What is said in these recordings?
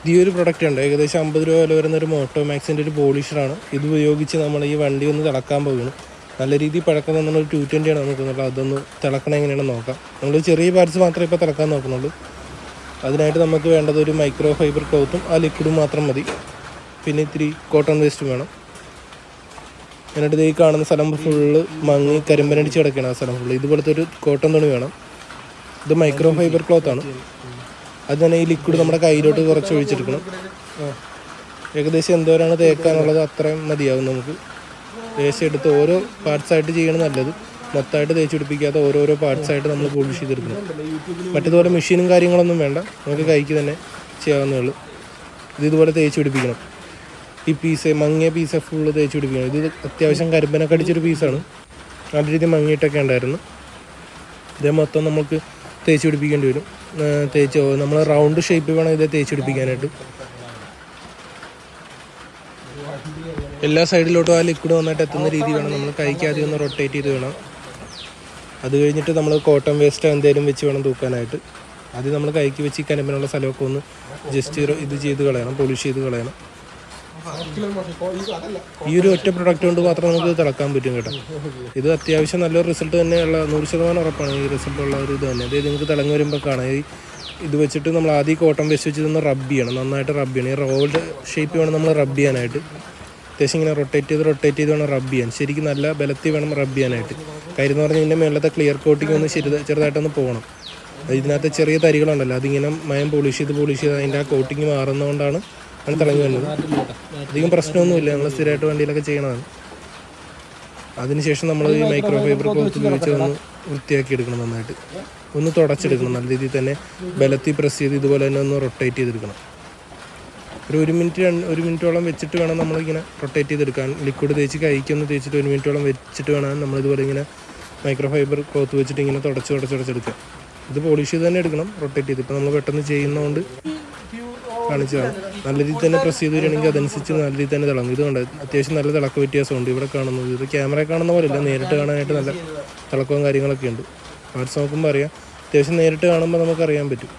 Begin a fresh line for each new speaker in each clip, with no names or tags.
ഈ ഒരു പ്രൊഡക്റ്റ് ഉണ്ട്, ഏകദേശം 50 രൂപ വില വരുന്ന ഒരു മോട്ടോമാക്സിൻ്റെ ഒരു പോളിഷറാണ്. ഇത് ഉപയോഗിച്ച് നമ്മൾ ഈ വണ്ടി ഒന്ന് തിളക്കാൻ പോകുന്നു. നല്ല രീതിയിൽ പഴക്കം തന്നൊരു 220 ആണ് നോക്കുന്നുള്ളൂ. അതൊന്ന് തിളക്കണം എങ്ങനെയാണെന്ന് നോക്കാം. നമ്മൾ ചെറിയ പാർട്സ് മാത്രമേ ഇപ്പോൾ തിളക്കാൻ നോക്കുന്നുള്ളൂ. അതിനായിട്ട് നമുക്ക് വേണ്ടത് ഒരു മൈക്രോ ഫൈബർ ക്ലോത്തും ആ ലിക്വിഡും മാത്രം മതി. പിന്നെ ഇത്തിരി കോട്ടൺ വേസ്റ്റും വേണം. എന്നിട്ട് ഈ കാണുന്ന സ്ഥലം ഫുള്ള് മങ്ങി കരിമ്പനടിച്ച് കിടക്കുകയാണ്. ആ സ്ഥലം ഫുള്ള് ഇതുപോലത്തെ ഒരു കോട്ടൺ തുണി വേണം. ഇത് മൈക്രോ ഫൈബർ ക്ലോത്താണ്. അത് തന്നെ ഈ ലിക്വിഡ് നമ്മുടെ കയ്യിലോട്ട് കുറച്ച് ഒഴിച്ചെടുക്കണം. ഏകദേശം എന്തോരാണ് തേക്കാനുള്ളത് അത്രയും മതിയാവും നമുക്ക്. ഏകദേശം എടുത്ത് ഓരോ പാർട്സായിട്ട് ചെയ്യണം നല്ലത്. മൊത്തമായിട്ട് തേച്ച് പിടിപ്പിക്കാതെ ഓരോരോ പാർട്സായിട്ട് നമ്മൾ പോളിഷ് ചെയ്തെടുക്കണം. മറ്റേതുപോലെ മെഷീനും കാര്യങ്ങളൊന്നും വേണ്ട, നമുക്ക് കൈക്ക് തന്നെ ചെയ്യാവുന്നേ ഉള്ളൂ. ഇതുപോലെ തേച്ച് പിടിപ്പിക്കണം. ഈ പീസ് മങ്ങിയ പീസ് ഫുള്ള് തേച്ച് പിടിപ്പിക്കണം. ഇത് അത്യാവശ്യം കരിമ്പനൊക്കെ അടിച്ചൊരു പീസാണ്. നല്ല രീതിയിൽ മങ്ങിയിട്ടൊക്കെ ഉണ്ടായിരുന്നു. ഇതേ മൊത്തം നമുക്ക് തേച്ച് പിടിപ്പിക്കേണ്ടി വരും. നമ്മൾ റൗണ്ട് ഷേപ്പ് വേണം ഇതേ തേച്ച് പിടിപ്പിക്കാനായിട്ട്. എല്ലാ സൈഡിലോട്ടും ആ ലിക്വിഡ് വന്നിട്ട് എത്തുന്ന രീതി വേണം. നമ്മൾ കൈക്ക് ആദ്യം ഒന്ന് റൊട്ടേറ്റ് ചെയ്ത് വേണം. അത് കഴിഞ്ഞിട്ട് നമ്മൾ കോട്ടൺ വേസ്റ്റ് എന്തെങ്കിലും വെച്ച് വേണം തൂക്കാനായിട്ട്. ആദ്യം നമ്മൾ കൈക്ക് വെച്ച് കരിമ്പനുള്ള സ്ഥലമൊക്കെ ഒന്ന് ജസ്റ്റ് ഇത് ചെയ്ത് കളയണം, പോളിഷ് ചെയ്ത് കളയണം. ഈ ഒരു ഒറ്റ പ്രൊഡക്റ്റ് കൊണ്ട് മാത്രം നമുക്ക് തിളക്കാൻ പറ്റും കേട്ടോ. ഇത് അത്യാവശ്യം നല്ലൊരു റിസൾട്ട് തന്നെയുള്ള 100% ഉറപ്പാണ് ഈ റിസൾട്ടുള്ള ഒരു ഇത് തന്നെ. അതായത് നിങ്ങൾക്ക് തിളങ്ങി വരുമ്പോൾ കാണാം. ഇത് വെച്ചിട്ട് നമ്മൾ ആദ്യം കോട്ടൺ വേസ്റ്റ് വെച്ച് ഇതൊന്ന് റബ്ബ് ചെയ്യണം, നന്നായിട്ട് റബ്ബ് ചെയ്യണം. ഈ റോൾഡ് ഷേപ്പ് വേണം നമ്മൾ റബ്ബ് ചെയ്യാനായിട്ട്. അത്യാവശ്യം ഇങ്ങനെ റൊട്ടേറ്റ് ചെയ്ത് വേണം റബ്ബ് ചെയ്യാൻ. ശരിക്കും നല്ല ബലത്തിൽ വേണം റബ്ബ് ചെയ്യാനായിട്ട്. കാര്യം എന്ന് പറഞ്ഞാൽ ഇതിൻ്റെ മേളത്തെ ക്ലിയർ കോട്ടിങ് ഒന്ന് ചെറുതായിട്ടൊന്ന് പോകണം. ഇതിനകത്ത് ചെറിയ തരികളുണ്ടല്ലോ, അതിങ്ങനെ മയം പോളിഷ് ചെയ്ത് അതിൻ്റെ ആ കോട്ടിങ് മാറുന്നതുകൊണ്ടാണ് അത് തിളങ്ങി വരുന്നത്. അധികം പ്രശ്നമൊന്നുമില്ല, നമ്മൾ സ്ഥിരമായിട്ട് വണ്ടിയിലൊക്കെ ചെയ്യണതാണ്. അതിനുശേഷം നമ്മൾ ഈ മൈക്രോ ഫൈബർ ക്ലോത്ത് ഉപയോഗിച്ച് ഒന്ന് വൃത്തിയാക്കി എടുക്കണം. നന്നായിട്ട് ഒന്ന് തുടച്ചെടുക്കണം. നല്ല രീതിയിൽ തന്നെ ബലത്തിൽ പ്രസ് ചെയ്ത് ഇതുപോലെ തന്നെ ഒന്ന് റൊട്ടേറ്റ് ചെയ്തെടുക്കണം. ഒരു മിനിറ്റോളം വെച്ചിട്ട് വേണം നമ്മളിങ്ങനെ റൊട്ടേറ്റ് ചെയ്തെടുക്കാൻ. ലിക്വിഡ് തേച്ച് കൈക്കൊന്ന് തേച്ചിട്ട് 1 മിനിറ്റോളം വെച്ചിട്ട് വേണം നമ്മളിതുപോലെ ഇങ്ങനെ മൈക്രോ ഫൈബർ ക്ലോത്ത് വെച്ചിട്ട് ഇങ്ങനെ തുടച്ചെടുക്കുക. ഇത് പോളിഷ് ചെയ്ത് തന്നെ എടുക്കണം, റൊട്ടേറ്റ് ചെയ്ത്. ഇപ്പോൾ നമ്മൾ പെട്ടെന്ന് ചെയ്യുന്നതുകൊണ്ട് കാണിച്ചതാണ്. നല്ല രീതിയിൽ തന്നെ പ്രസ് ചെയ്ത് വരികയാണെങ്കിൽ അതനുസരിച്ച് നല്ല രീതിയിൽ തന്നെ തിളങ്ങും. ഇതുകൊണ്ട് അത്യാവശ്യം നല്ല തിളക്ക വ്യത്യാസമുണ്ട്. ഇവിടെ കാണുന്നത് ഇത് ക്യാമറ കാണുന്ന പോലെയല്ല, നേരിട്ട് കാണാനായിട്ട് നല്ല തിളക്കവും കാര്യങ്ങളൊക്കെ ഉണ്ട്. പാർട്സ് നോക്കുമ്പോൾ അറിയാം. അത്യാവശ്യം നേരിട്ട് കാണുമ്പോൾ നമുക്കറിയാൻ പറ്റും.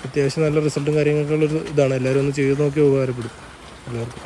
അത്യാവശ്യം നല്ല റിസൾട്ടും കാര്യങ്ങളൊക്കെ ഉള്ളൊരു ഇതാണ്. എല്ലാവരും ഒന്ന് ചെയ്ത് നോക്കി ഉപകാരപ്പെടും എല്ലാവർക്കും.